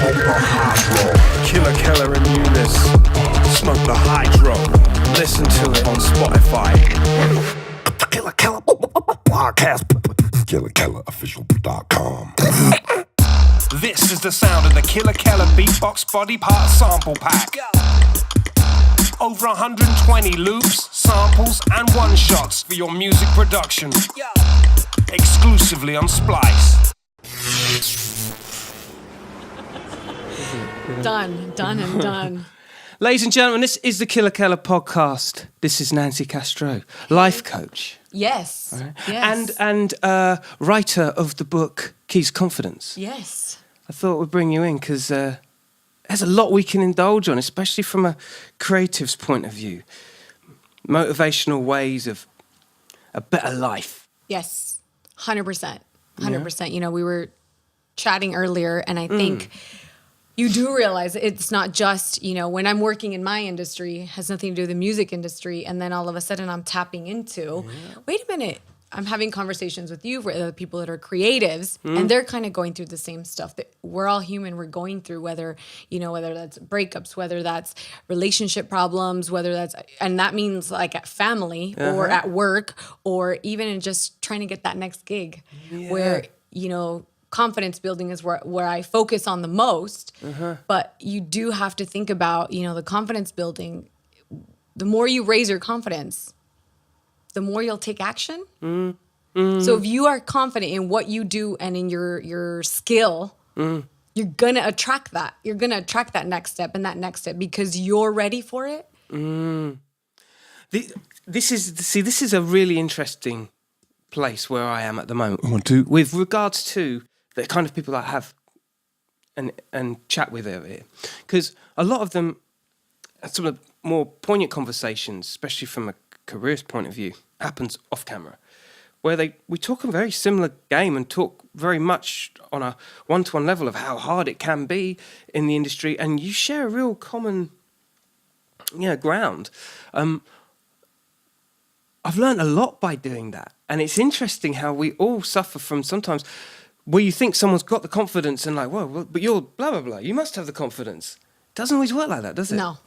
Killa, Kela and Eunice. Smoke the hydro. Listen to it on Spotify. Killa Kela podcast. KillaKelaOfficial.com. This is the sound of the Killa Kela beatbox body part sample pack. Over 120 loops, samples, and one-shots for your music production. Exclusively on Splice. Done. Ladies and gentlemen, this is the Killa Kela podcast. This is Nancy Castro, life coach. Yes. Right? Yes. And writer of the book Keys Confidence. Yes. I thought we'd bring you in because there's a lot we can indulge on, especially from a creative's point of view. Motivational ways of a better life. Yes. 100%. 100%. You know, we were chatting earlier, and I think you do realize it's not just, you know, when I'm working in my industry, it has nothing to do with the music industry, and then all of a sudden I'm tapping into, wait a minute, I'm having conversations with you, with other people that are creatives, and they're kind of going through the same stuff that we're all human, we're going through, whether that's breakups, whether that's relationship problems, whether that's, and that means like at family or at work, or even in just trying to get that next gig where, you know, confidence building is where I focus on the most, but you do have to think about, you know, the confidence building. The more you raise your confidence, the more you'll take action. So if you are confident in what you do and in your skill, you're gonna attract that. You're gonna attract that next step and that next step because you're ready for it. This is a really interesting place where I am at the moment. With regards to the kind of people I have and chat with over here, because a lot of them, some of the more poignant conversations, especially from a career's point of view, happens off camera, where we talk a very similar game and talk very much on a one-to-one level of how hard it can be in the industry, and you share a real common, ground. I've learned a lot by doing that, and it's interesting how we all suffer from sometimes where you think someone's got the confidence and like, well, but you're blah, blah, blah. You must have the confidence. It doesn't always work like that, does it? No.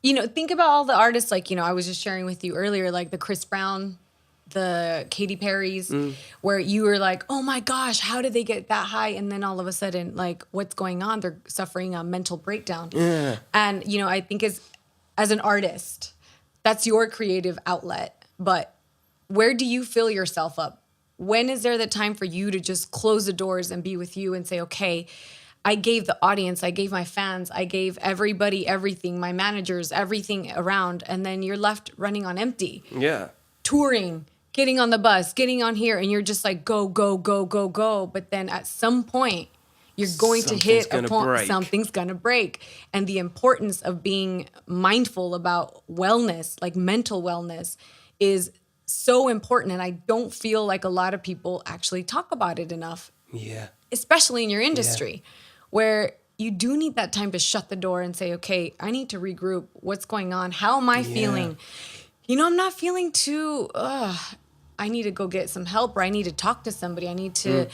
You know, think about all the artists, like, you know, I was just sharing with you earlier, like the Chris Brown, the Katy Perry's, where you were like, oh my gosh, how did they get that high? And then all of a sudden, like, what's going on? They're suffering a mental breakdown. Yeah. And, you know, I think as an artist, that's your creative outlet. But where do you fill yourself up? When is there the time for you to just close the doors and be with you and say, okay, I gave the audience, I gave my fans, I gave everybody everything, my managers, everything around, and then you're left running on empty. Yeah. Touring, getting on the bus, getting on here, and you're just like, go, go, go, go, go. But then at some point, you're going to hit a point, something's going to break. And the importance of being mindful about wellness, like mental wellness, is so important, and I don't feel like a lot of people actually talk about it enough. Yeah. Especially in your industry, where you do need that time to shut the door and say, okay, I need to regroup. What's going on? How am I feeling? You know, I'm not feeling too, I need to go get some help, or I need to talk to somebody. I need to,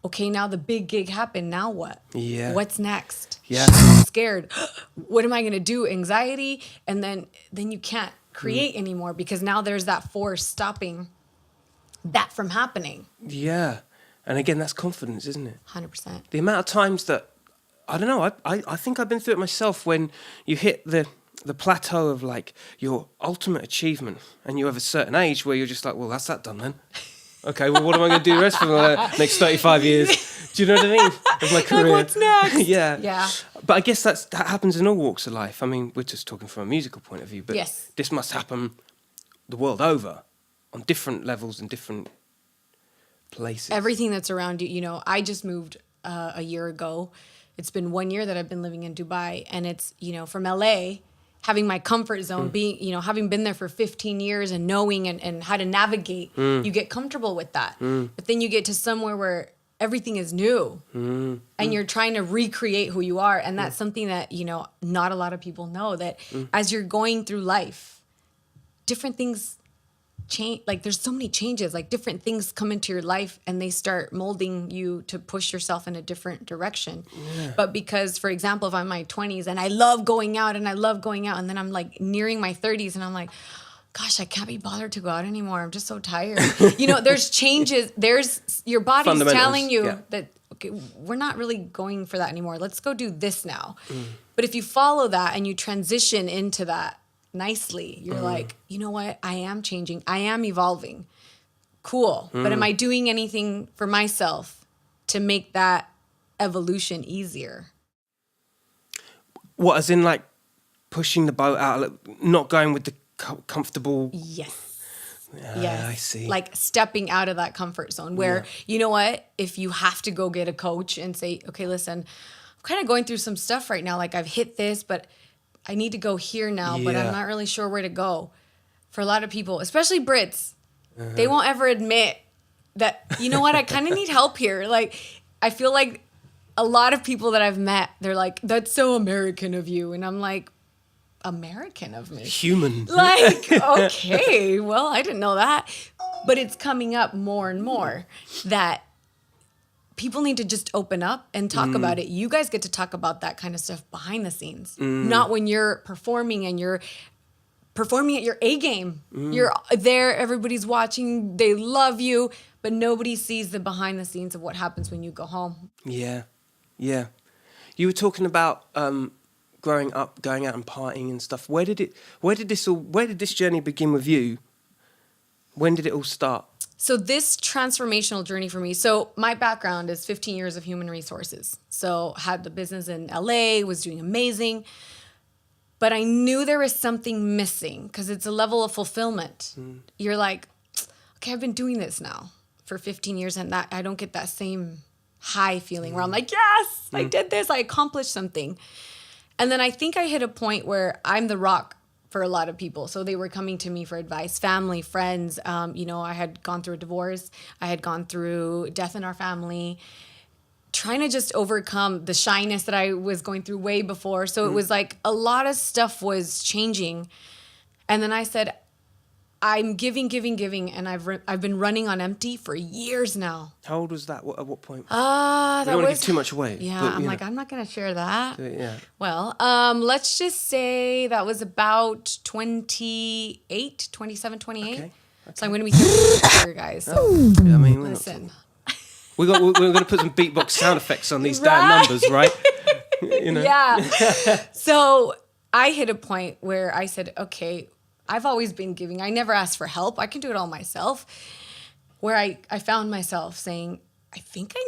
okay, now the big gig happened. Now what? Yeah. What's next? Yeah. I'm scared. What am I going to do? Anxiety. And then you can't create anymore because now there's that force stopping that from happening. Yeah. And again, that's confidence, isn't it? 100%. The amount of times that, I don't know, I think I've been through it myself when you hit the plateau of like your ultimate achievement and you have a certain age where you're just like, well, that's that done then. Okay, well, what am I going to do the rest of the next 35 years? Do you know what I mean? Of my career. Like, what's next? Yeah. But I guess that happens in all walks of life. I mean, we're just talking from a musical point of view, but this must happen the world over on different levels and different places. Everything that's around you. You know, I just moved a year ago. It's been 1 year that I've been living in Dubai, and it's, you know, from LA, having my comfort zone, being, you know, having been there for 15 years and knowing and how to navigate, you get comfortable with that. But then you get to somewhere where everything is new and you're trying to recreate who you are. And that's something that, you know, not a lot of people know, that as you're going through life, different things change, like there's so many changes, like different things come into your life and they start molding you to push yourself in a different direction. Yeah. But because, for example, if I'm in my 20s and I love going out and then I'm like nearing my 30s and I'm like, gosh, I can't be bothered to go out anymore. I'm just so tired. There's changes. There's your body's telling you that, okay, we're not really going for that anymore. Let's go do this now. But if you follow that and you transition into that nicely, you're like, you know what? I am changing. I am evolving. Cool. But am I doing anything for myself to make that evolution easier? What, as in like pushing the boat out, not going with the comfortable? Yes. Yes. I see. Like stepping out of that comfort zone where, you know what, if you have to go get a coach and say, okay, listen, I'm kind of going through some stuff right now. Like I've hit this, but I need to go here now, but I'm not really sure where to go. For a lot of people, especially Brits, they won't ever admit that, you know what, I kind of need help here. Like, I feel like a lot of people that I've met, they're like, that's so American of you. And I'm like, American of me? Human. Like, okay, well, I didn't know that. But it's coming up more and more that people need to just open up and talk about it. You guys get to talk about that kind of stuff behind the scenes, not when you're performing and you're performing at your A game. You're there, everybody's watching, they love you, but nobody sees the behind the scenes of what happens when you go home. Yeah. You were talking about growing up, going out and partying and stuff. Where did this journey begin with you? When did it all start? So this transformational journey for me, so my background is 15 years of human resources. So had the business in LA, was doing amazing, but I knew there was something missing because it's a level of fulfillment. You're like, okay, I've been doing this now for 15 years and that I don't get that same high feeling where I'm like, yes, I did this, I accomplished something. And then I think I hit a point where I'm the rock for a lot of people. So they were coming to me for advice, family, friends. I had gone through a divorce. I had gone through death in our family, trying to just overcome the shyness that I was going through way before. So it was like a lot of stuff was changing. And then I said, I'm giving, and I've been running on empty for years now. How old was that? At what point? I don't want to give too much away. Yeah, but, I'm like, I'm not going to share that. Yeah. Well, let's just say that was about 28, 27, 28. Okay. So I'm going to be here, guys. So I mean, listen. We're going to put some beatbox sound effects on these damn numbers, right? Yeah. So I hit a point where I said, okay, I've always been giving. I never asked for help. I can do it all myself. Where I found myself saying, I think I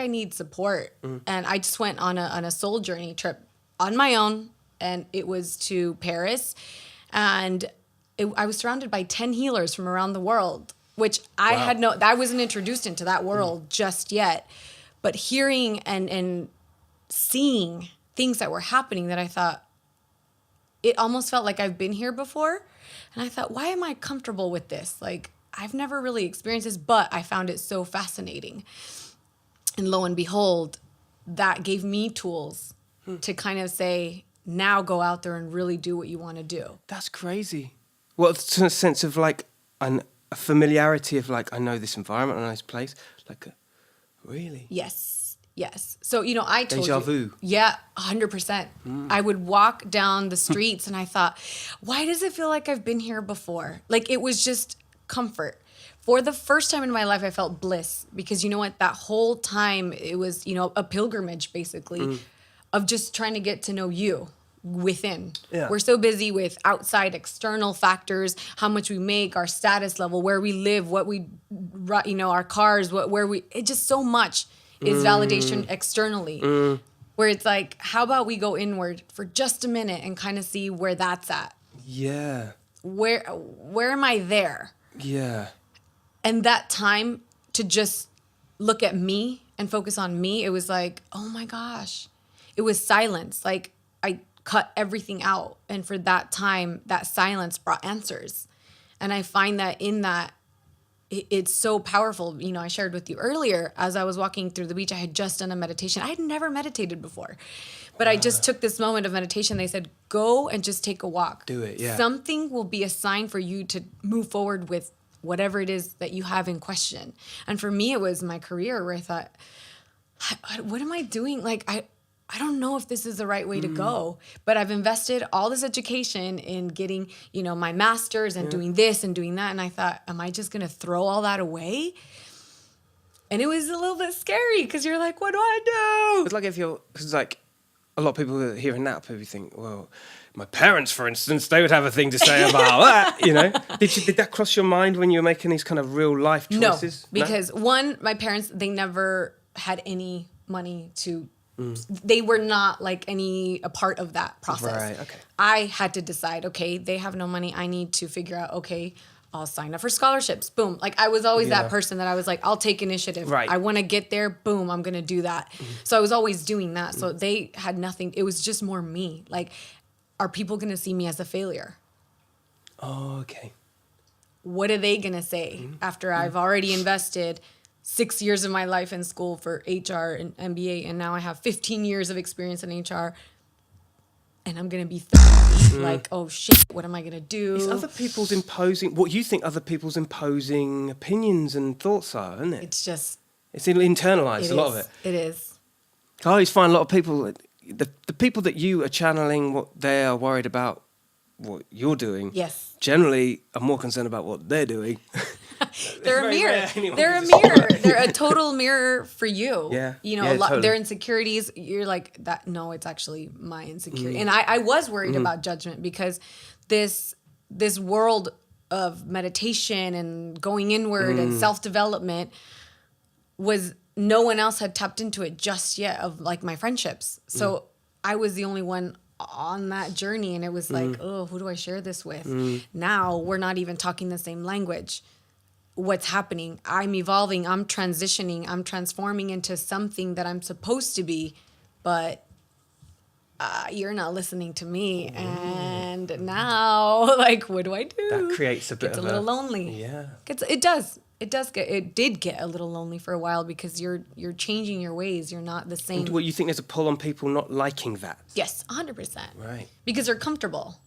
need support. And I just went on a soul journey trip on my own. And it was to Paris. And I was surrounded by 10 healers from around the world, which I wasn't introduced into that world just yet. But hearing and seeing things that were happening that I thought, it almost felt like I've been here before. And I thought, why am I comfortable with this? Like, I've never really experienced this, but I found it so fascinating. And lo and behold, that gave me tools to kind of say, now go out there and really do what you want to do. That's crazy. Well, it's a sense of like a familiarity of like, I know this environment, I know this place. Like, really? Yes. So, I told Deja you. vu. Yeah, 100%. I would walk down the streets and I thought, why does it feel like I've been here before? Like, it was just comfort. For the first time in my life, I felt bliss because you know what? That whole time, it was, a pilgrimage basically of just trying to get to know you within. Yeah. We're so busy with outside external factors, how much we make, our status level, where we live, what we, our cars, it's just so much. Is validation externally, where it's like, how about we go inward for just a minute and kind of see where that's at? Yeah. Where am I there? Yeah. And that time to just look at me and focus on me, it was like, oh my gosh. It was silence. Like, I cut everything out. And for that time, that silence brought answers. And I find that in that, it's so powerful. You know, I shared with you earlier, as I was walking through the beach, I had just done a meditation. I had never meditated before, but I just took this moment of meditation. They said, go and just take a walk. Do it, yeah. Something will be a sign for you to move forward with whatever it is that you have in question. And for me, it was my career, where I thought, what am I doing? Like, I don't know if this is the right way to go, but I've invested all this education in getting, you know, my master's and doing this and doing that. And I thought, am I just going to throw all that away? And it was a little bit scary, because you're like, what do I do? It's like because like a lot of people who are hearing that probably think, well, my parents, for instance, they would have a thing to say about that, you know? Did that cross your mind when you were making these kind of real life choices? No, because one, my parents, they never had any money to, they were not like a part of that process. Right, okay. I had to decide, okay, they have no money. I need to figure out, okay, I'll sign up for scholarships. Boom. Like, I was always that person that I was like, I'll take initiative. Right. I want to get there. Boom. I'm going to do that. So I was always doing that. So they had nothing. It was just more me. Like, are people going to see me as a failure? Oh, okay. What are they going to say after I've already invested 6 years of my life in school for HR and MBA, and now I have 15 years of experience in HR, and I'm going to be 30, like, oh shit, what am I going to do? It's other people's what you think other people's imposing opinions and thoughts are, isn't it? It's just... It's internalized, a lot of it. It is. I always find a lot of people, the people that you are channeling what they are worried about, what you're doing, Yes. generally are more concerned about what they're doing. They're a mirror. They're a mirror. They're a total mirror for you. Yeah. You know, Yeah, a lot, totally. their insecurities, you're like, that. No, it's actually my insecurity. And I was worried about judgment, because this world of meditation and going inward and self-development no one else had tapped into it just yet, of like my friendships. So I was the only one on that journey, and it was like, oh, who do I share this with? Now we're not even talking the same language. What's happening? I'm evolving, I'm transitioning, I'm transforming into something that I'm supposed to be, but you're not listening to me. And now, like, what do I do? That creates a bit It's of a little lonely. Yeah. It did get a little lonely for a while, because you're changing your ways. You're not the same. What, you think there's a pull on people not liking that? Yes, 100%. Right. Because they're comfortable.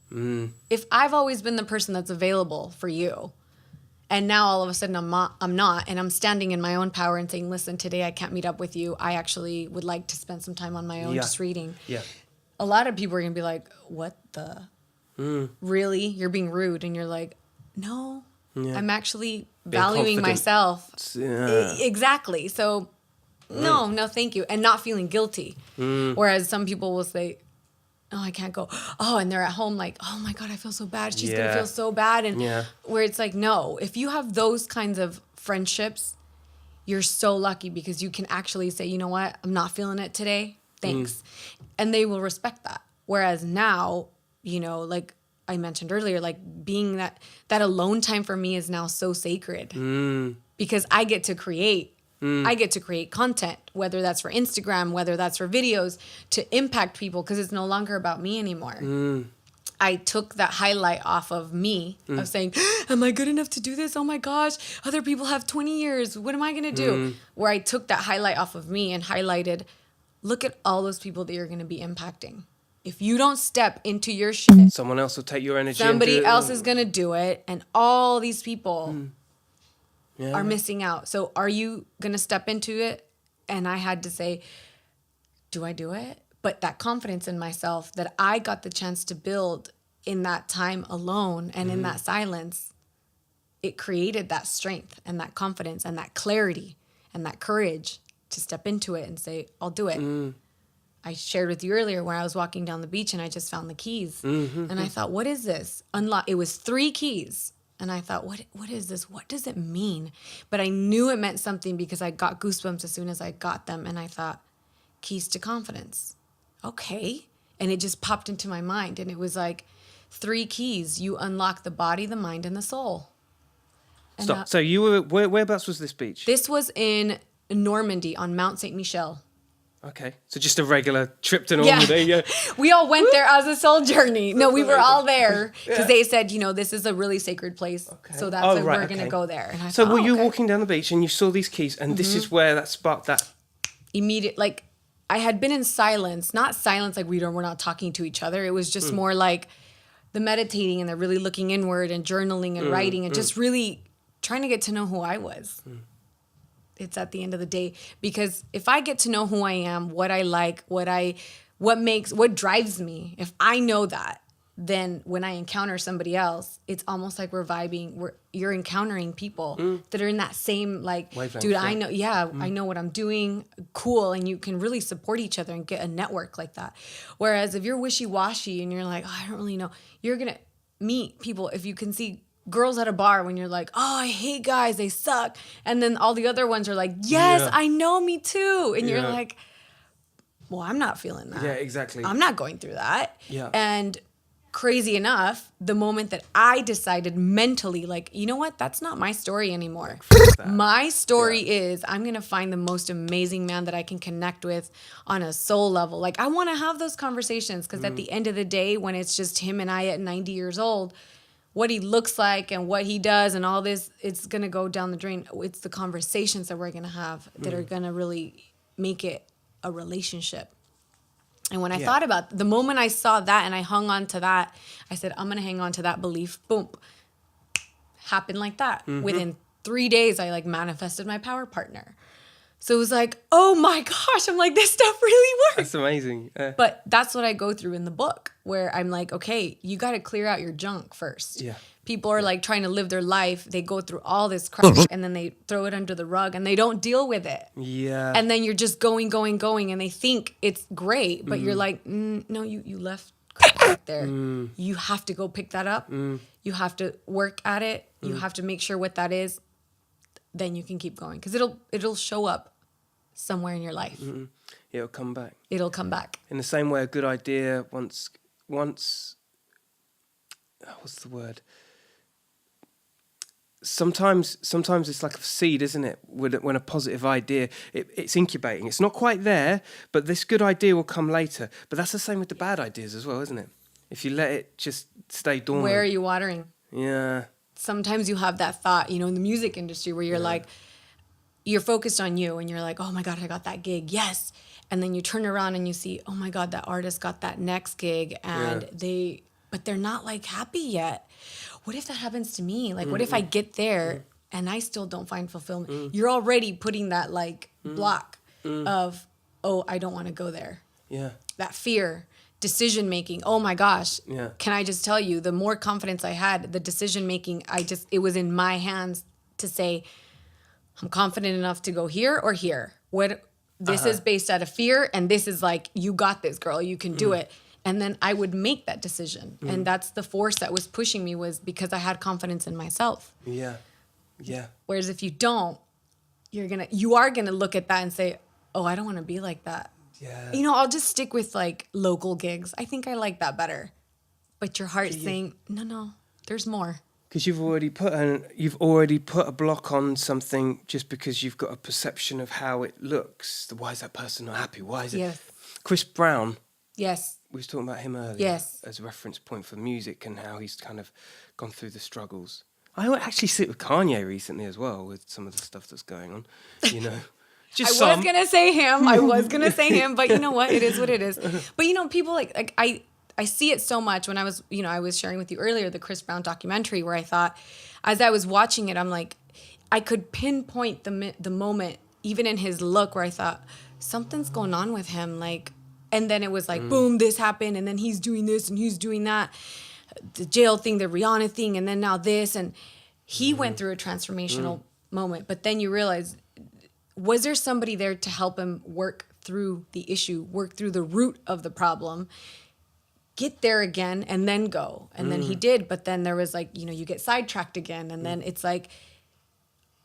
If I've always been the person that's available for you, and now all of a sudden I'm not, and I'm standing in my own power and saying, listen, today I can't meet up with you. I actually would like to spend some time on my own just reading. Yeah. A lot of people are going to be like, what the? Really? You're being rude. And you're like, no, I'm actually valuing myself. Exactly. So no, thank you. And not feeling guilty. Whereas some people will say, oh, I can't go. Oh, and they're at home like, oh my God, I feel so bad. She's going to feel so bad. And where it's like, no, if you have those kinds of friendships, you're so lucky, because you can actually say, you know what, I'm not feeling it today. Thanks. And they will respect that. Whereas now, you know, like I mentioned earlier, like being that alone time for me is now so sacred, because I get to create. I get to create content, whether that's for Instagram, whether that's for videos, to impact people, because it's no longer about me anymore. I took that highlight off of me, of saying, am I good enough to do this? Oh my gosh, other people have 20 years. What am I going to do? Where I took that highlight off of me and highlighted, look at all those people that you're going to be impacting. If you don't step into your shit, someone else will take your energy. Somebody else is going to do it. And all these people are missing out. So are you going to step into it? And I had to say, do I do it? But that confidence in myself that I got the chance to build in that time alone and in that silence, it created that strength and that confidence and that clarity and that courage to step into it and say, I'll do it. I shared with you earlier when I was walking down the beach and I just found the keys. And I thought, what is this? It was 3 keys. And I thought, what is this? What does it mean? But I knew it meant something, because I got goosebumps as soon as I got them. And I thought, keys to confidence. Okay. And it just popped into my mind. And it was like 3 keys. You unlock the body, the mind, and the soul. And Stop. So you were, whereabouts was this beach? This was in Normandy on Mount Saint Michel. Okay, so just a regular trip to Normandy. Yeah. We all went there as a soul journey. No, we were all there because they said, this is a really sacred place. Okay. So that's why we're going to go there. And I thought, were you walking down the beach and you saw these keys and this is where that sparked that? Immediate, like I had been in silence, not silence like we're not talking to each other. It was just more like the meditating and the really looking inward and journaling and writing and just really trying to get to know who I was. It's at the end of the day, because if I get to know who I am, what I like, what drives me, if I know that, then when I encounter somebody else, it's almost like we're vibing. You're encountering people that are in that same wavelength, dude. I know, I know what I'm doing, cool, and you can really support each other and get a network like that. Whereas if you're wishy-washy and you're like, I don't really know, you're gonna meet people. If you can see girls at a bar when you're like, I hate guys, they suck. And then all the other ones are like, yes, I know, me too. And you're like, well, I'm not feeling that. Yeah, exactly. I'm not going through that. Yeah. And crazy enough, the moment that I decided mentally, you know what? That's not my story anymore. My story is I'm going to find the most amazing man that I can connect with on a soul level. I want to have those conversations because at the end of the day, when it's just him and I at 90 years old, what he looks like and what he does and all this, it's going to go down the drain. It's the conversations that we're going to have that are going to really make it a relationship. And when I thought about the moment I saw that and I hung on to that, I said, I'm going to hang on to that belief. Boom. Happened like that. Within 3 days, I manifested my power partner. So it was like, oh my gosh, I'm like, this stuff really works. That's amazing. But that's what I go through in the book, where I'm like, okay, you got to clear out your junk first. Yeah. People are trying to live their life. They go through all this crap and then they throw it under the rug and they don't deal with it. Yeah. And then you're just going, and they think it's great, but you're like, no, you left crap back there. You have to go pick that up. You have to work at it. You have to make sure what that is. Then you can keep going because it'll show up somewhere in your life. It'll come back. It'll come back. In the same way, a good idea once what's the word? Sometimes it's like a seed, isn't it? When a positive idea, it's incubating. It's not quite there, but this good idea will come later. But that's the same with the bad ideas as well, isn't it? If you let it just stay dormant. Where are you watering? Yeah. Sometimes you have that thought, in the music industry where you're you're focused on you and you're like, oh my God, I got that gig. Yes. And then you turn around and you see, oh my God, that artist got that next gig and but they're not happy yet. What if that happens to me? What if I get there and I still don't find fulfillment? You're already putting that block of, oh, I don't want to go there. Yeah. That fear. Decision making. Oh my gosh. Yeah. Can I just tell you, the more confidence I had, the decision making, it was in my hands to say, I'm confident enough to go here or here. This is based out of fear, and this is you got this, girl. You can do it. And then I would make that decision. And that's the force that was pushing me, was because I had confidence in myself. Yeah. Yeah. Whereas if you don't, you are gonna look at that and say, oh, I don't want to be like that. Yeah. I'll just stick with local gigs. I think I like that better. But your heart's saying, no, there's more. Because you've already put a block on something just because you've got a perception of how it looks. Why is that person not happy? Why is it? Yes. Chris Brown. Yes. We was talking about him earlier. Yes. As a reference point for music and how he's kind of gone through the struggles. I actually sit with Kanye recently as well with some of the stuff that's going on. Just I was gonna say him, but you know what? It is what it is. But people I see it so much when I was sharing with you earlier the Chris Brown documentary, where I thought, as I was watching it, I'm like, I could pinpoint the moment, even in his look, where I thought something's going on with him, and then it was boom, this happened, and then he's doing this and he's doing that, the jail thing, the Rihanna thing, and then now this, and he went through a transformational moment. But then you realize, was there somebody there to help him work through the issue, work through the root of the problem, get there again, and then go? And then he did, but then there was you get sidetracked again, and then it's a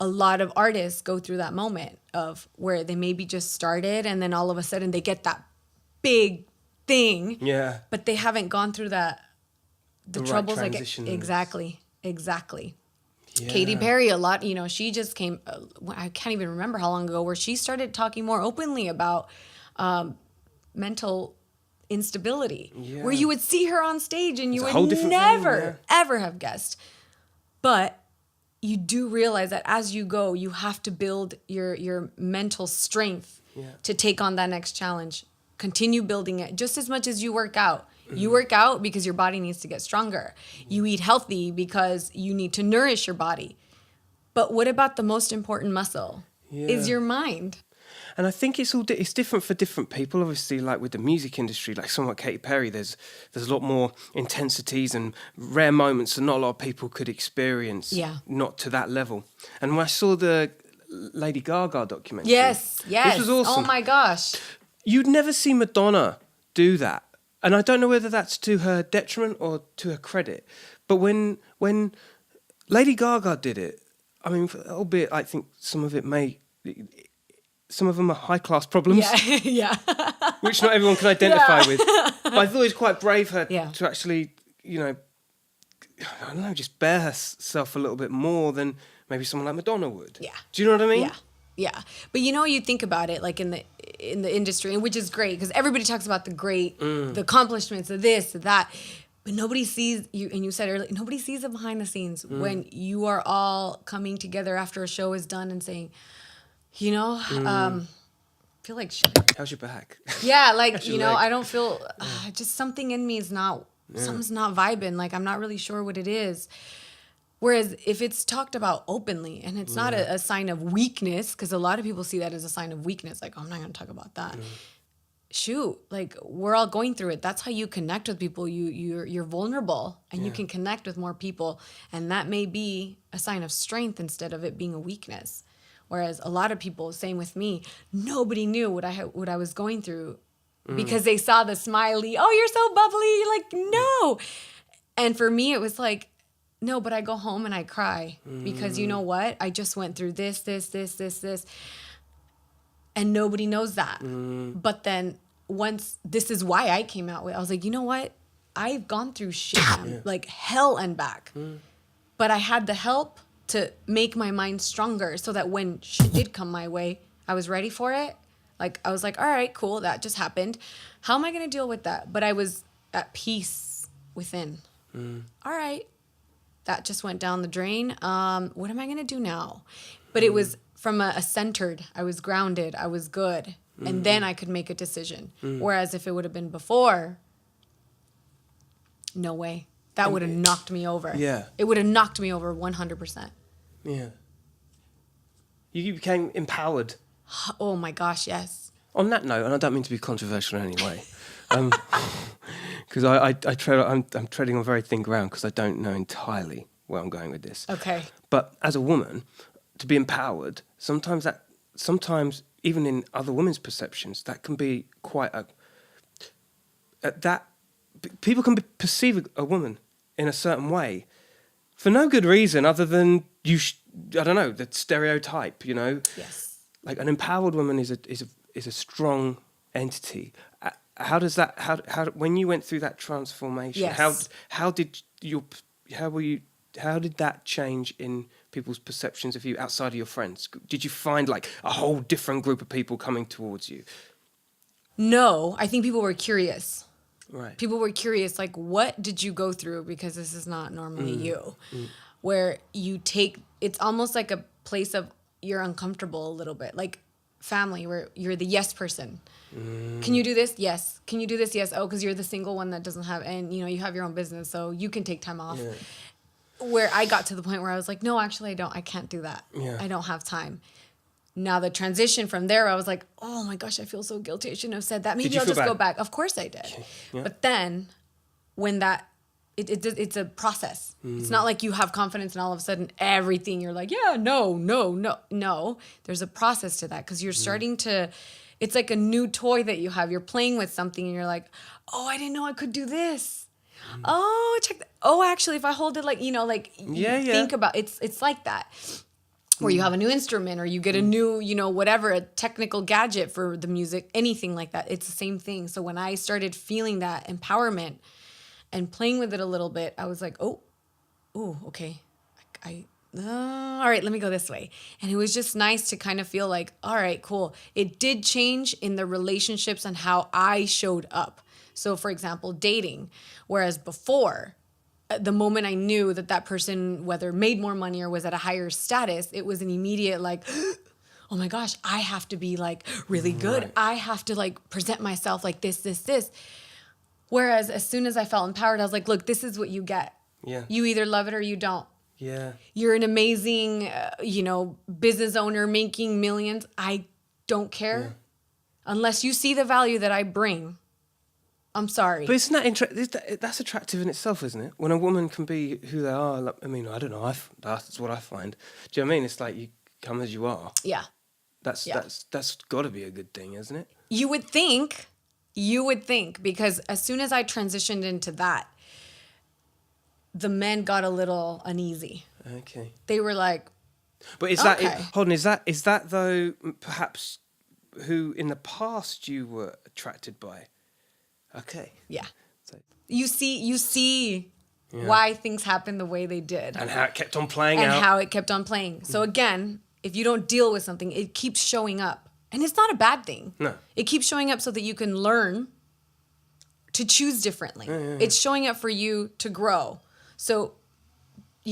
lot of artists go through that moment of where they maybe just started, and then all of a sudden they get that big thing, but they haven't gone through the troubles. Exactly. Yeah. Katy Perry, a lot, she just came, I can't even remember how long ago, where she started talking more openly about, mental instability, where you would see her on stage and you would never ever have guessed. But you do realize that as you go, you have to build your mental strength to take on that next challenge. Continue building it just as much as you work out. You work out because your body needs to get stronger. You eat healthy because you need to nourish your body. But what about the most important muscle? Is your mind. And I think it's different for different people. Obviously, like with the music industry, like someone like Katy Perry, there's a lot more intensities and rare moments that not a lot of people could experience. Yeah. Not to that level. And when I saw the Lady Gaga documentary, yes, this was awesome. Oh my gosh, you'd never see Madonna do that, and I don't know whether that's to her detriment or to her credit. But when Lady Gaga did it, I mean, albeit I think some of them are high-class problems, which not everyone can identify with. But I thought it was quite brave her to actually, I don't know, just bear herself a little bit more than maybe someone like Madonna would. Yeah. Do you know what I mean? Yeah. But you think about it, like in the industry, which is great because everybody talks about the accomplishments of this, of that. But nobody sees you, and you said earlier, nobody sees the behind the scenes when you are all coming together after a show is done and saying, I feel like shit. How's your back? Yeah, like, I don't feel, just something in me is something's not vibing. Like, I'm not really sure what it is. Whereas if it's talked about openly and it's not a sign of weakness, because a lot of people see that as a sign of weakness, like, oh, I'm not going to talk about that. Shoot, like, we're all going through it. That's how you connect with people. You're vulnerable and you can connect with more people. And that may be a sign of strength instead of it being a weakness. Whereas a lot of people, same with me, nobody knew what I was going through because they saw the smiley, oh, you're so bubbly. Like, no. And for me, it was like, no, but I go home and I cry because you know what? I just went through this. And nobody knows that. But then once, this is why I came out with, I was like, you know what? I've gone through shit, like hell and back. But I had the help to make my mind stronger so that when shit did come my way, I was ready for it. Like, I was like, all right, cool, that just happened. How am I going to deal with that? But I was at peace within. All right, that just went down the drain. What am I going to do now? But it was from a centered, I was grounded, I was good. And then I could make a decision. Whereas if it would have been before, no way. That would have knocked me over. Yeah. It would have knocked me over 100%. Yeah. You became empowered. Oh my gosh, yes. On that note, and I don't mean to be controversial in any way, because I'm treading on very thin ground because I don't know entirely where I'm going with this. Okay. But as a woman, to be empowered, sometimes even in other women's perceptions, that can be quite people can perceive a woman in a certain way for no good reason other than I don't know, the stereotype, Yes. Like an empowered woman is a strong entity. How does that how when you went through that transformation? Yes. How did that change in people's perceptions of you outside of your friends? Did you find like a whole different group of people coming towards you? No, I think people were curious. Right. People were curious, like, what did you go through? Because this is not normally you. Where it's almost like a place of you're uncomfortable a little bit. Like family, where you're the yes person. Can you do this? Yes. Can you do this? Yes. Oh, because you're the single one that doesn't have, and you have your own business, so you can take time off. Yeah. Where I got to the point where I was like, no, actually, I can't do that. Yeah. I don't have time. Now the transition from there, I was like, oh my gosh, I feel so guilty. I shouldn't have said that. Maybe I'll just go back. Of course I did. Okay. Yeah. But then when it's a process. It's not like you have confidence and all of a sudden everything you're like, yeah, no. There's a process to that because you're starting to, it's like a new toy that you have. You're playing with something and you're like, oh, I didn't know I could do this. Oh, check that. Oh, actually, if I hold it think about it's like that. Where you have a new instrument or you get a new, whatever, a technical gadget for the music, anything like that. It's the same thing. So when I started feeling that empowerment and playing with it a little bit, I was like, oh, okay. all right, let me go this way. And it was just nice to kind of feel like, all right, cool. It did change in the relationships and how I showed up. So for example, dating, whereas before, the moment I knew that person, whether made more money or was at a higher status, it was an immediate like, oh my gosh, I have to be like really good. Right. I have to like present myself like this. Whereas as soon as I felt empowered, I was like, look, this is what you get. Yeah. You either love it or you don't. Yeah. You're an amazing, business owner making millions. I don't care. Unless you see the value that I bring. I'm sorry. But isn't that interesting? That's attractive in itself, isn't it? When a woman can be who they are. Like, I mean, I don't know. That's what I find. Do you know what I mean? It's like you come as you are. Yeah. That's got to be a good thing, isn't it? You would think, because as soon as I transitioned into that, the men got a little uneasy. Okay. They were like, but is okay. Is that though perhaps who in the past you were attracted by? Okay. Yeah. So you see why things happened the way they did. And how it kept on playing out. And how it kept on playing. So again, if you don't deal with something, it keeps showing up. And it's not a bad thing. No. It keeps showing up so that you can learn to choose differently. Yeah. It's showing up for you to grow. So,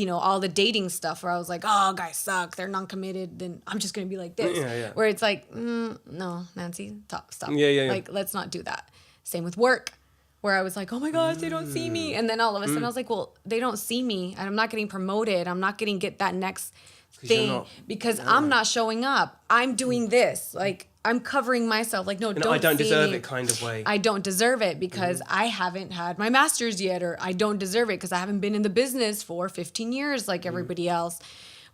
all the dating stuff where I was like, oh, guys suck, they're non-committed, then I'm just going to be like this. Yeah. Where it's like, no, Nancy, stop. Yeah. Like, let's not do that. Same with work, where I was like, oh my gosh, they don't see me. And then all of a sudden I was like, well, they don't see me and I'm not getting promoted. I'm not getting that next thing because I'm not showing up. I'm doing this. Like, I'm covering myself. Like, no, don't I don't see deserve me. It kind of way. I don't deserve it because I haven't had my master's yet, or I don't deserve it because I haven't been in the business for 15 years like everybody else.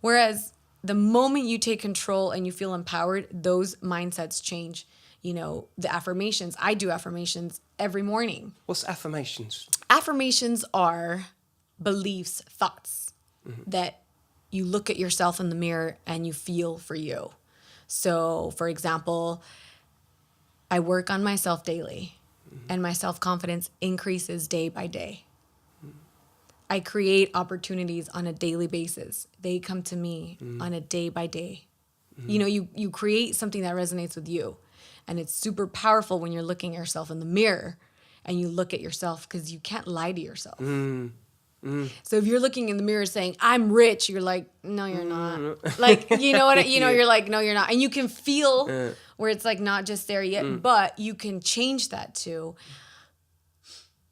Whereas the moment you take control and you feel empowered, those mindsets change. The affirmations. I do affirmations every morning. What's affirmations? Affirmations are beliefs, thoughts that you look at yourself in the mirror and you feel for you. So, for example, I work on myself daily and my self-confidence increases day by day. I create opportunities on a daily basis. They come to me on a day by day. You create something that resonates with you. And it's super powerful when you're looking at yourself in the mirror and you look at yourself because you can't lie to yourself. So if you're looking in the mirror saying, I'm rich, you're like, no, you're not. Like, you're like, no, you're not. And you can feel where it's like not just there yet, but you can change that to,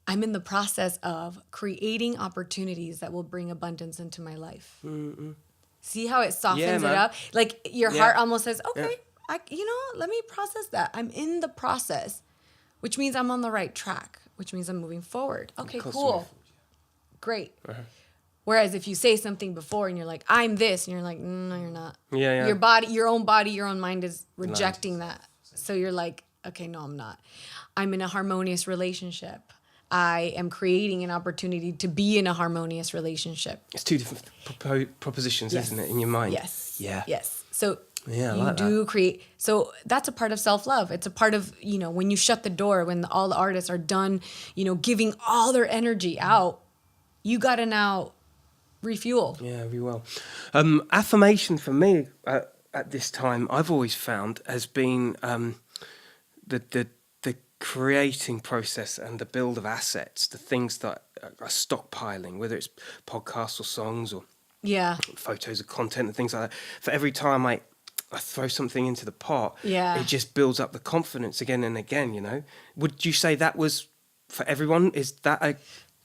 I'm in the process of creating opportunities that will bring abundance into my life. See how it softens it up? Like your heart almost says, okay. Let me process that. I'm in the process, which means I'm on the right track, which means I'm moving forward. Okay, cool. Great. Uh-huh. Whereas if you say something before and you're like, I'm this, and you're like, no, you're not. Yeah. Your own body, your own mind is rejecting that. So you're like, okay, no, I'm not. I'm in a harmonious relationship. I am creating an opportunity to be in a harmonious relationship. It's two different propositions, isn't it, in your mind? Yes. Yeah. Yes. So you do create. So that's a part of self-love. It's a part of, when you shut the door, when all the artists are done, giving all their energy out, you got to now refuel. Yeah, very well. Affirmation for me at this time, I've always found has been the creating process and the build of assets, the things that are stockpiling, whether it's podcasts or songs or photos of content and things like that. For every time I throw something into the pot, it just builds up the confidence again and again, Would you say that was for everyone? Is that a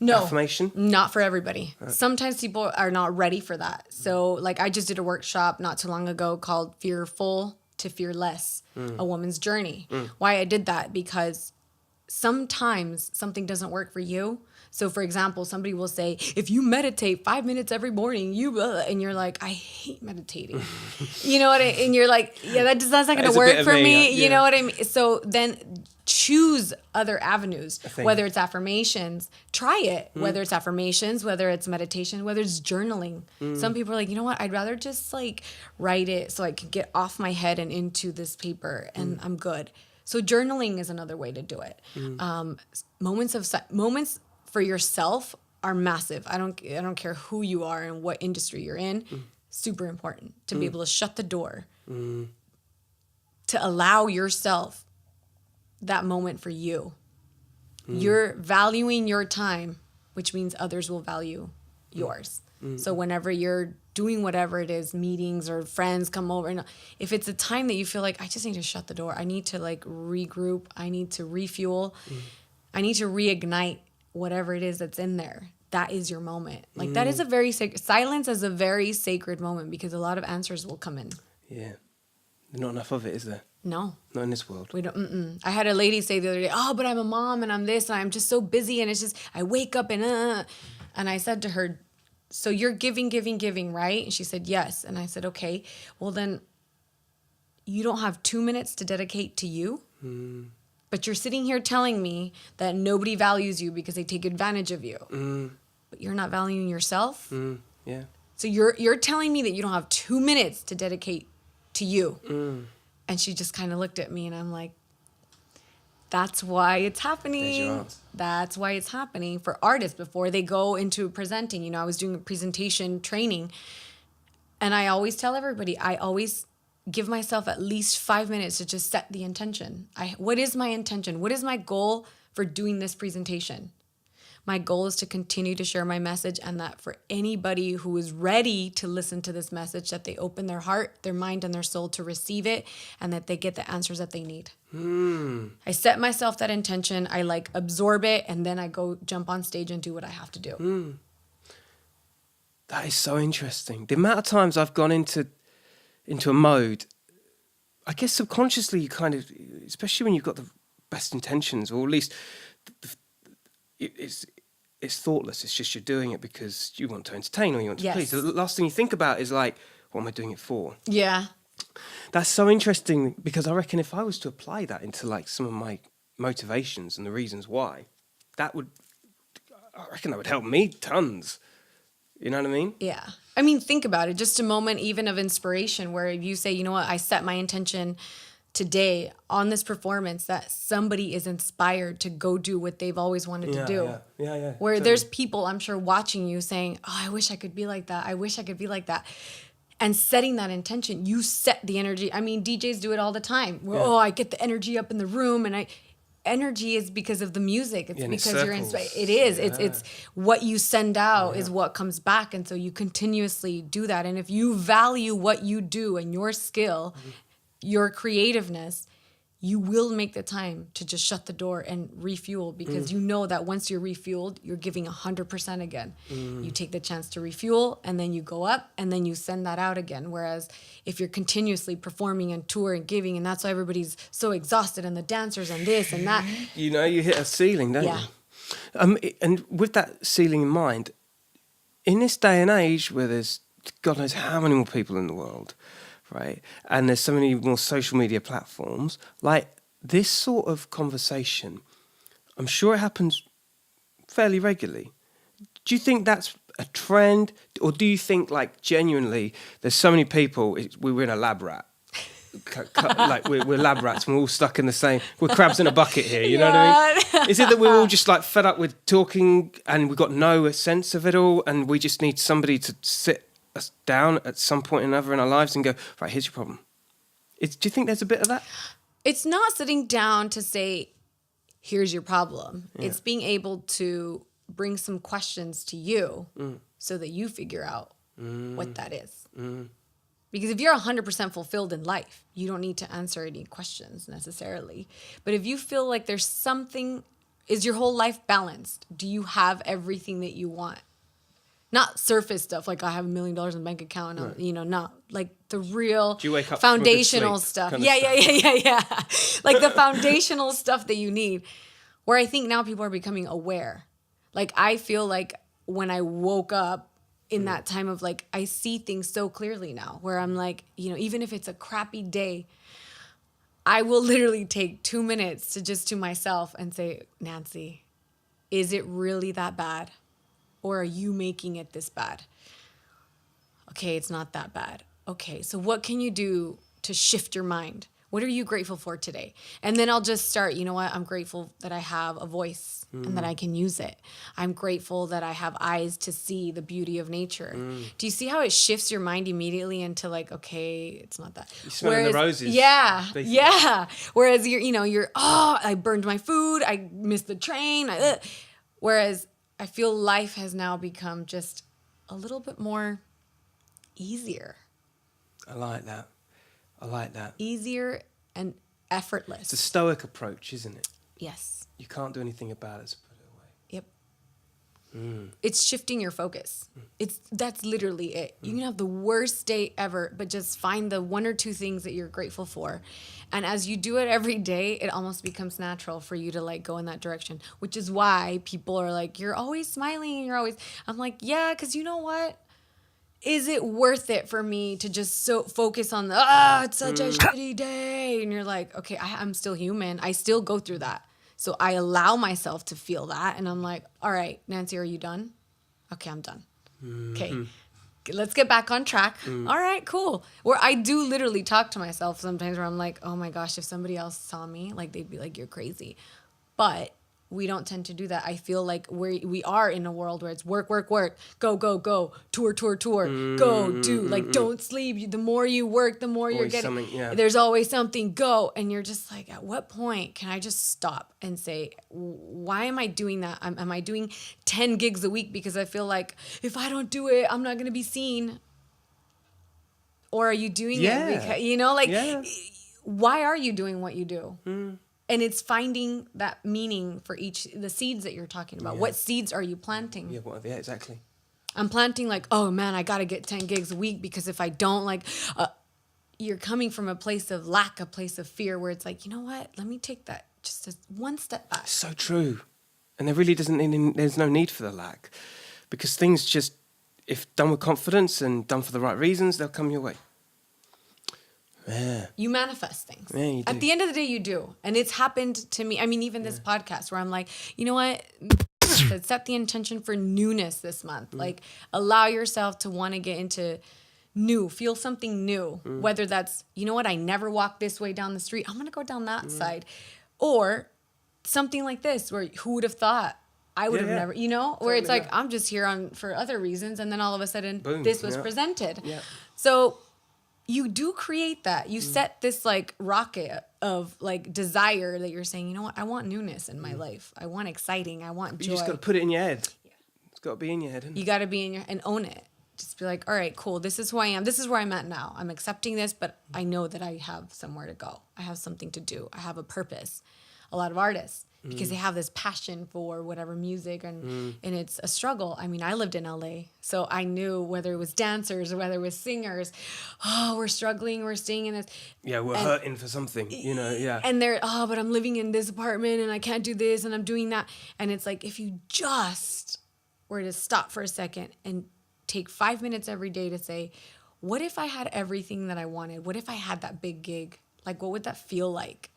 affirmation? Not for everybody. Sometimes people are not ready for that. So like I just did a workshop not too long ago called Fearful to Fearless, a woman's journey. Why I did that? Because sometimes something doesn't work for you. So for example, somebody will say, if you meditate 5 minutes every morning, and you're like, I hate meditating. And you're like, that's not going to work for me. You know what I mean? So then choose other avenues, whether it's affirmations, try it, whether it's affirmations, whether it's meditation, whether it's journaling. Some people are like, you know what? I'd rather just like write it so I can get off my head and into this paper and I'm good. So journaling is another way to do it. Moments for yourself are massive. I don't care who you are and what industry you're in. super important to be able to shut the door, to allow yourself that moment for you. You're valuing your time, which means others will value yours. So whenever you're doing whatever it is, meetings or friends come over, and if it's a time that you feel like, I just need to shut the door, I need to like regroup, I need to refuel, I need to reignite whatever it is that's in there. That is your moment. Like that is a very silence is a very sacred moment, because a lot of answers will come in. Yeah. There's not enough of it, is there? No. Not in this world. We don't. I had a lady say the other day, oh, but I'm a mom and I'm this and I'm just so busy, and it's just, I wake up and I said to her, so you're giving, right? And she said, yes. And I said, okay, well then you don't have 2 minutes to dedicate to you, but you're sitting here telling me that nobody values you because they take advantage of you, but you're not valuing yourself. Yeah. So you're telling me that you don't have 2 minutes to dedicate to you. And she just kind of looked at me, and I'm like, that's why it's happening. That's why it's happening for artists before they go into presenting. You know, I was doing a presentation training, and I always tell everybody, I always give myself at least 5 minutes to just set the intention. What is my intention? What is my goal for doing this presentation? My goal is to continue to share my message, and that for anybody who is ready to listen to this message, that they open their heart, their mind, and their soul to receive it, and that they get the answers that they need. I set myself that intention, I like absorb it, and then I go jump on stage and do what I have to do. That is so interesting. The amount of times I've gone into a mode, I guess subconsciously you kind of, especially when you've got the best intentions, or at least it's thoughtless. It's just you're doing it because you want to entertain or you want to please. The last thing you think about is like, what am I doing it for? Yeah. That's so interesting, because I reckon if I was to apply that into like some of my motivations and the reasons why, I reckon that would help me tons. You know what I mean? Yeah. I mean, think about it. Just a moment even of inspiration where you say, you know what, I set my intention today on this performance that somebody is inspired to go do what they've always wanted to do. Yeah. Where there's people, I'm sure, watching you saying, oh, I wish I could be like that. I wish I could be like that. And setting that intention, you set the energy. I mean, DJs do it all the time. Oh, I get the energy up in the room, and energy is because of the music. It's because you're inspired. It is. Yeah. It's what you send out is what comes back. And so you continuously do that. And if you value what you do and your skill, your creativeness, you will make the time to just shut the door and refuel, because you know that once you're refueled, you're giving 100% again. You take the chance to refuel, and then you go up, and then you send that out again. Whereas if you're continuously performing and tour and giving, and that's why everybody's so exhausted, and the dancers and this and that. You know, you hit a ceiling, don't you? And with that ceiling in mind, in this day and age where there's God knows how many more people in the world, right? And there's so many more social media platforms, like this sort of conversation, I'm sure it happens fairly regularly. Do you think that's a trend? Or do you think, like, genuinely, there's so many people, we're in a lab rat. Like, we're lab rats, and we're all stuck in the same, we're crabs in a bucket here, you know what I mean? Is it that we're all just, like, fed up with talking, and we've got no sense of it all, and we just need somebody to sit us down at some point or another in our lives and go, right, here's your problem? Do you think there's a bit of that? It's not sitting down to say, here's your problem. Yeah. It's being able to bring some questions to you so that you figure out what that is. Because if you're 100% fulfilled in life, you don't need to answer any questions necessarily. But if you feel like there's something, is your whole life balanced? Do you have everything that you want? Not surface stuff like I have $1 million in the bank account, right. You know, not like the real foundational stuff. Yeah. Like the foundational stuff that you need. Where I think now people are becoming aware. Like I feel like when I woke up in that time of like, I see things so clearly now where I'm like, you know, even if it's a crappy day, I will literally take 2 minutes to myself and say, Nancy, is it really that bad? Or are you making it this bad? Okay, it's not that bad. Okay, so what can you do to shift your mind? What are you grateful for today? And then I'll just start, you know what? I'm grateful that I have a voice and that I can use it. I'm grateful that I have eyes to see the beauty of nature. Do you see how it shifts your mind immediately into like, okay, it's not that. You're smelling the roses. Yeah. Basically. Yeah. Whereas I burned my food. I missed the train. Whereas I feel life has now become just a little bit more easier. I like that. Easier and effortless. It's a stoic approach, isn't it? Yes. You can't do anything about it, so put it away. Yep. It's shifting your focus. That's literally it. You can have the worst day ever, but just find the one or two things that you're grateful for. And as you do it every day, it almost becomes natural for you to like go in that direction, which is why people are like, you're always smiling and I'm like, yeah, because you know what? Is it worth it for me to just so focus on it's such a shitty day? And you're like, okay, I'm still human. I still go through that. So I allow myself to feel that. And I'm like, all right, Nancy, are you done? Okay, I'm done. Okay, let's get back on track. All right, cool. Where I do literally talk to myself sometimes where I'm like, oh my gosh, if somebody else saw me, like they'd be like, you're crazy. But we don't tend to do that. I feel like we are in a world where it's work, go, tour, go, do. Like, don't sleep. The more you work, the more you're getting. There's always something, go. And you're just like, at what point can I just stop and say, why am I doing that? Am I doing 10 gigs a week because I feel like if I don't do it, I'm not going to be seen? Or are you doing it because, why are you doing what you do? And it's finding that meaning for the seeds that you're talking about. What seeds are you planting? Yeah, exactly. I'm planting like, oh man, I got to get 10 gigs a week because if I don't, you're coming from a place of lack, a place of fear where it's like, you know what? Let me take that just one step back. So true. And there's no need for the lack because things just, if done with confidence and done for the right reasons, they'll come your way. Yeah. You manifest things. Yeah, you do. At the end of the day, you do. And it's happened to me. I mean, even this podcast where I'm like, you know what? Set the intention for newness this month. Like, allow yourself to want to get into new, feel something new. Whether that's, you know what? I never walked this way down the street. I'm going to go down that side. Or something like this where who would have thought? I would have never, where it's like, I'm just here for other reasons. And then all of a sudden, boom, this was presented. Yeah. So you do create that. You set this like rocket of like desire that you're saying, you know what? I want newness in my life. I want exciting. I want joy. You just got to put it in your head. Yeah. It's got to be in your head. You got to be and own it. Just be like, all right, cool. This is who I am. This is where I'm at now. I'm accepting this, but I know that I have somewhere to go. I have something to do. I have a purpose. A lot of artists, because they have this passion for whatever music and it's a struggle. I mean, I lived in LA, so I knew whether it was dancers or whether it was singers, we're struggling, we're staying in this. Yeah, we're hurting for something, yeah. And they're, but I'm living in this apartment and I can't do this and I'm doing that. And it's like, if you just were to stop for a second and take 5 minutes every day to say, what if I had everything that I wanted? What if I had that big gig? Like, what would that feel like?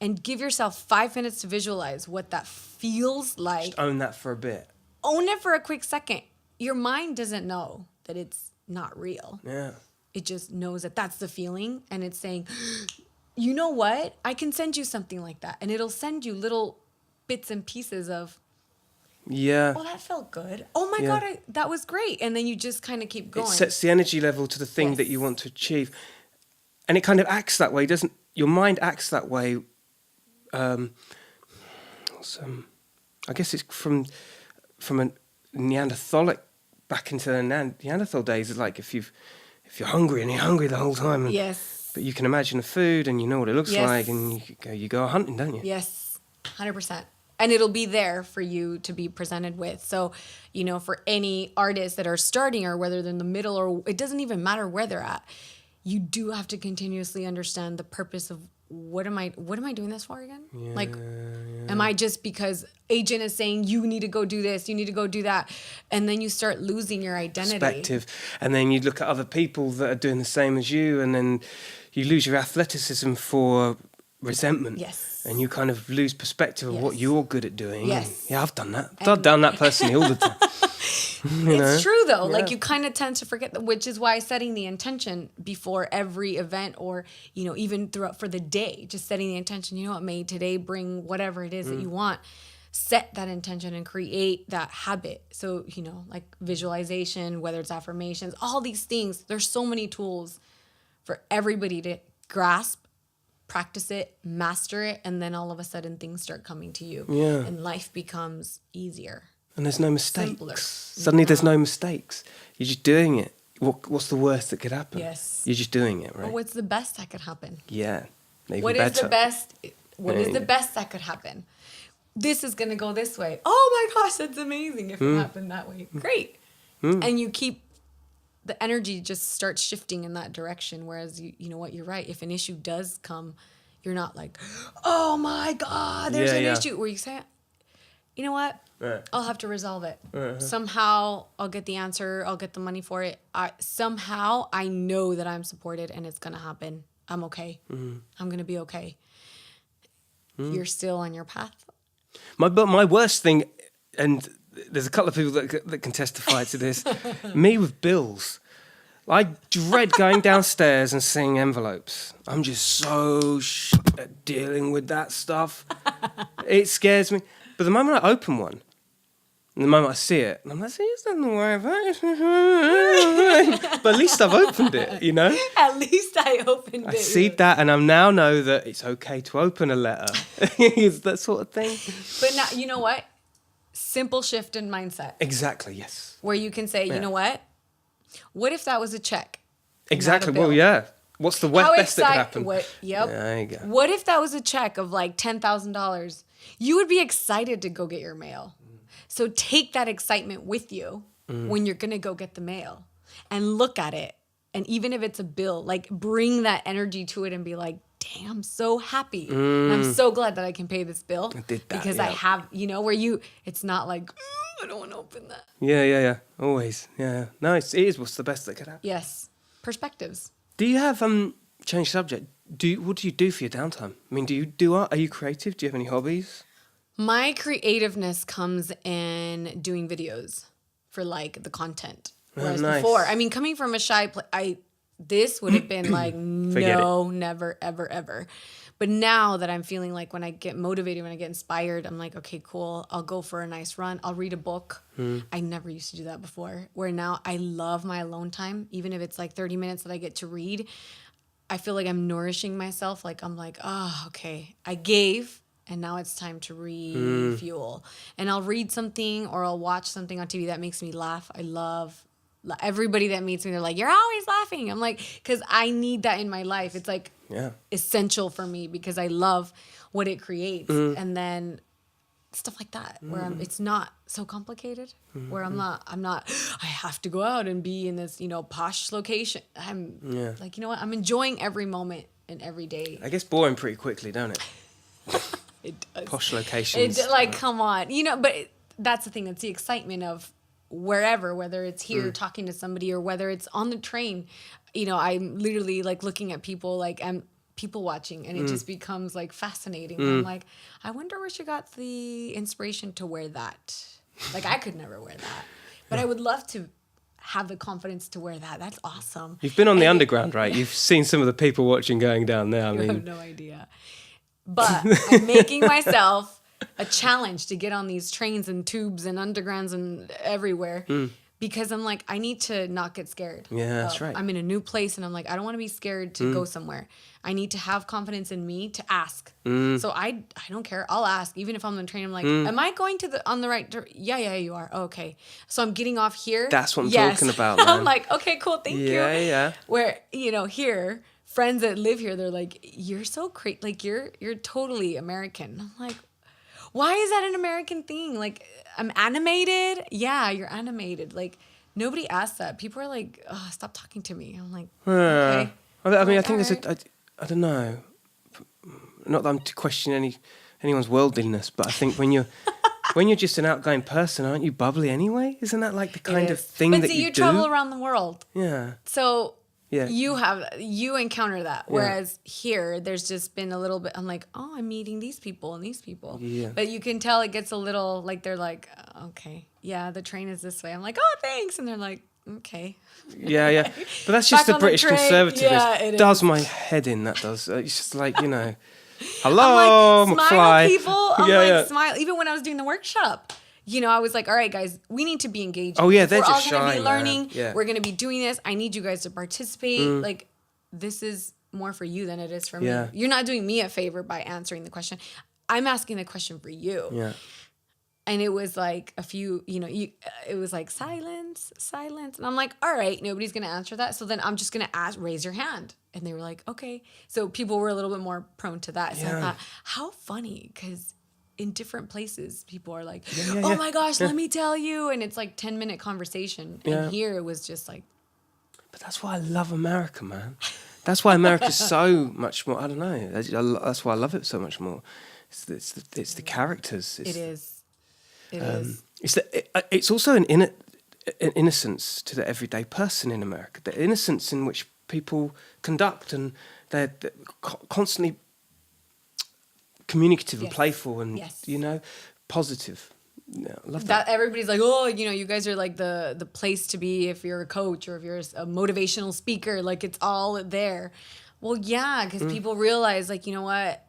And give yourself 5 minutes to visualize what that feels like. Just own that for a bit. Own it for a quick second. Your mind doesn't know that it's not real. Yeah. It just knows that that's the feeling. And it's saying, you know what? I can send you something like that. And it'll send you little bits and pieces of, oh, that felt good. Oh my God, that was great. And then you just kind of keep going. It sets the energy level to the thing that you want to achieve. And it kind of acts that way, doesn't your mind acts that way. I guess it's from a Neanderthalic back into the Neanderthal days. It's like if you're hungry and you're hungry the whole time. But you can imagine the food and you know what it looks like and you go hunting, don't you? Yes, 100%. And it'll be there for you to be presented with. So, for any artists that are starting or whether they're in the middle or it doesn't even matter where they're at, you do have to continuously understand the purpose of what am I doing this for again? Am I just because agent is saying you need to go do this, you need to go do that, and then you start losing your identity. Perspective, and then you look at other people that are doing the same as you, and then you lose your athleticism for resentment. Yes. And you kind of lose perspective of what you're good at doing. Yes. Yeah, I've done that. I've done that personally all the time. It's true though. Yeah. Like you kind of tend to forget that, which is why setting the intention before every event, or even throughout for the day, just setting the intention. You know what, may today bring whatever it is that you want. Set that intention and create that habit. So like visualization, whether it's affirmations, all these things. There's so many tools for everybody to grasp, practice it, master it, and then all of a sudden things start coming to you. Yeah. And life becomes easier. And there's no mistakes. Simpler. Suddenly there's no mistakes. You're just doing it. What's the worst that could happen? Yes. You're just doing it, right? Or what's the best that could happen? Yeah. Even What better. is the best? What is the best that could happen? This is going to go this way. Oh my gosh, that's amazing if it happened that way. Great. And you keep, the energy just starts shifting in that direction. Whereas, you know what, you're right. If an issue does come, you're not like, oh my God, there's an issue. Where you say, you know what? I'll have to resolve it. Somehow I'll get the answer. I'll get the money for it. Somehow I know that I'm supported and it's going to happen. I'm okay. I'm going to be okay. You're still on your path. My worst thing, and there's a couple of people that can testify to this, me with bills. I dread going downstairs and seeing envelopes. I'm just so at dealing with that stuff. It scares me. But the moment I open one, and the moment I see it, I'm like, there's nothing to worry about. But at least I've opened it, At least I opened it. I see that, and I now know that it's okay to open a letter. It's that sort of thing. But now, you know what? Simple shift in mindset. Exactly, yes. Where you can say, you know what? What if that was a check? Exactly. Well, yeah. What's the best that could happen? Yep. There you go. What if that was a check of like $10,000? You would be excited to go get your mail. So take that excitement with you when you're going to go get the mail and look at it. And even if it's a bill, like bring that energy to it and be like, dang, I'm so happy. And I'm so glad that I can pay this bill. I did that, because I have, it's not like, I don't want to open that. Yeah. Always. Yeah. No, it is what's the best that could happen. Yes. Perspectives. Do you have, change subject, what do you do for your downtime? I mean, do you do art? Are you creative? Do you have any hobbies? My creativeness comes in doing videos for like the content. Whereas before, I mean, coming from a shy place, this would have been like, no, never, ever, ever. But now that I'm feeling like when I get motivated, when I get inspired, I'm like, okay, cool. I'll go for a nice run. I'll read a book. I never used to do that before. Where now I love my alone time. Even if it's like 30 minutes that I get to read, I feel like I'm nourishing myself. Like I'm like, oh, okay. I gave. And now it's time to refuel. And I'll read something or I'll watch something on TV that makes me laugh. I love everybody that meets me. They're like, you're always laughing. I'm like, because I need that in my life. It's like essential for me because I love what it creates. And then stuff like that where it's not so complicated. Where I'm not, I have to go out and be in this, posh location. I'm like, you know what? I'm enjoying every moment and every day. I guess boring pretty quickly, don't it? It does. Posh locations. Come on. But that's the thing. It's the excitement of wherever, whether it's here talking to somebody or whether it's on the train. I'm literally like looking at people, like I'm people watching, and it just becomes like fascinating. I'm like, I wonder where she got the inspiration to wear that. Like I could never wear that. But I would love to have the confidence to wear that. That's awesome. You've been on the underground, right? You've seen some of the people watching going down there. I have no idea. But I'm making myself a challenge to get on these trains and tubes and undergrounds and everywhere because I'm like, I need to not get scared. Yeah, that's right. I'm in a new place and I'm like, I don't want to be scared to go somewhere. I need to have confidence in me to ask. So I don't care. I'll ask. Even if I'm on the train, I'm like, am I going on the right Yeah, you are. Oh, okay. So I'm getting off here. That's what I'm talking about, man. I'm like, okay, cool. Thank you. Yeah. Where, here, friends that live here, they're like, you're so crazy. Like, you're totally American. I'm like, why is that an American thing? Like, I'm animated. Yeah, you're animated. Like, nobody asks that. People are like, oh, stop talking to me. I'm like, okay. I mean, I think there's I don't know. Not that I'm to question anyone's worldliness, but I think when you're just an outgoing person, aren't you bubbly anyway? Isn't that like the kind of thing that you do? But see, you travel around the world. Yeah. So yeah. you encounter that. Whereas here, there's just been a little bit, I'm like, oh, I'm meeting these people and these people. Yeah. But you can tell it gets a little, like, they're like, okay, yeah, the train is this way. I'm like, oh, thanks. And they're like, okay. Yeah. But that's just Back the on British train. conservatism. Yeah, It it does is. my head in, that does. It's just like, hello, I'm like, McFly. smile, people. I'm Yeah. smile. Even when I was doing the workshop, I was like, all right, guys, we need to be engaged. Oh, yeah, they're We're all just going to shy, be learning. man. Yeah. We're going to be doing this. I need you guys to participate. Like, this is more for you than it is for me. You're not doing me a favor by answering the question. I'm asking the question for you. Yeah. And it was like a few, it was like silence. And I'm like, all right, nobody's going to answer that. So then I'm just going to raise your hand. And they were like, okay. So people were a little bit more prone to that. So I thought, how funny, because in different places, people are like, oh my gosh, let me tell you. And it's like 10-minute conversation. And here it was just like. But that's why I love America, man. That's why America's so much more, I don't know. That's why I love it so much more. It's the characters. It is. It is. It's also an innocence to the everyday person in America. The innocence in which people conduct, and they're constantly communicative and playful and positive. Yeah, I love that. Everybody's like, oh, you guys are like the place to be if you're a coach or if you're a motivational speaker. Like, it's all there. Well, yeah, because people realize, like, you know what?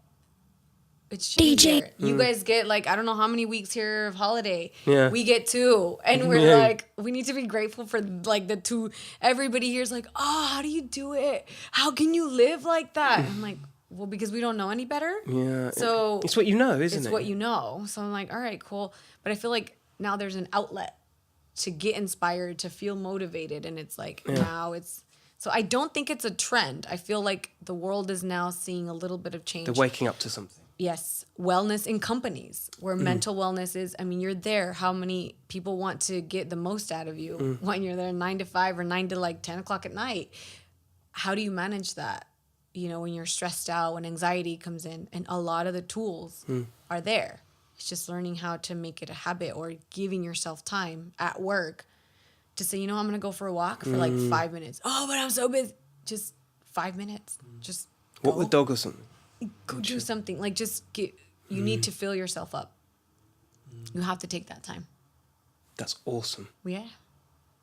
It's DJ. You guys get like, I don't know how many weeks here of holiday. Yeah. We get 2. And we're like, we need to be grateful for like the 2. Everybody here's like, oh, how do you do it? How can you live like that? And I'm like, well, because we don't know any better. Yeah. So it's what you know, isn't it? It's what you know. So I'm like, all right, cool. But I feel like now there's an outlet to get inspired, to feel motivated. And it's like, now it's. So I don't think it's a trend. I feel like the world is now seeing a little bit of change. They're waking up to something. Yes, wellness in companies where mental wellness is. I mean, you're there. How many people want to get the most out of you when you're there 9 to 5 or 9 to like 10 o'clock at night? How do you manage that? When you're stressed out, when anxiety comes in, and a lot of the tools are there. It's just learning how to make it a habit, or giving yourself time at work to say, I'm going to go for a walk for like 5 minutes. Oh, but I'm so busy. Just 5 minutes. Just walk the dog or something. Go do something. Like, just you need to fill yourself up. You have to take that time. That's awesome. Yeah.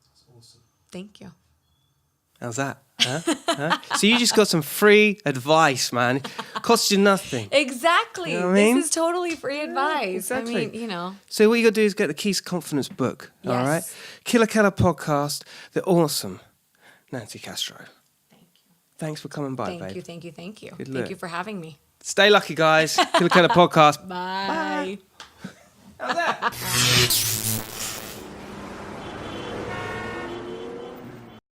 That's awesome. Thank you. How's that? Huh? So you just got some free advice, man. It costs you nothing. Exactly. You know what I mean? This is totally free advice. Exactly. I mean, So what you got to do is get the Keys to Confidence book. Yes. All right? Killa podcast. The awesome Nancy Castro. Thanks for coming by, babe. Thank you. Good Thank look. you for having me. Stay lucky, guys. Killa podcast. Bye. How's that?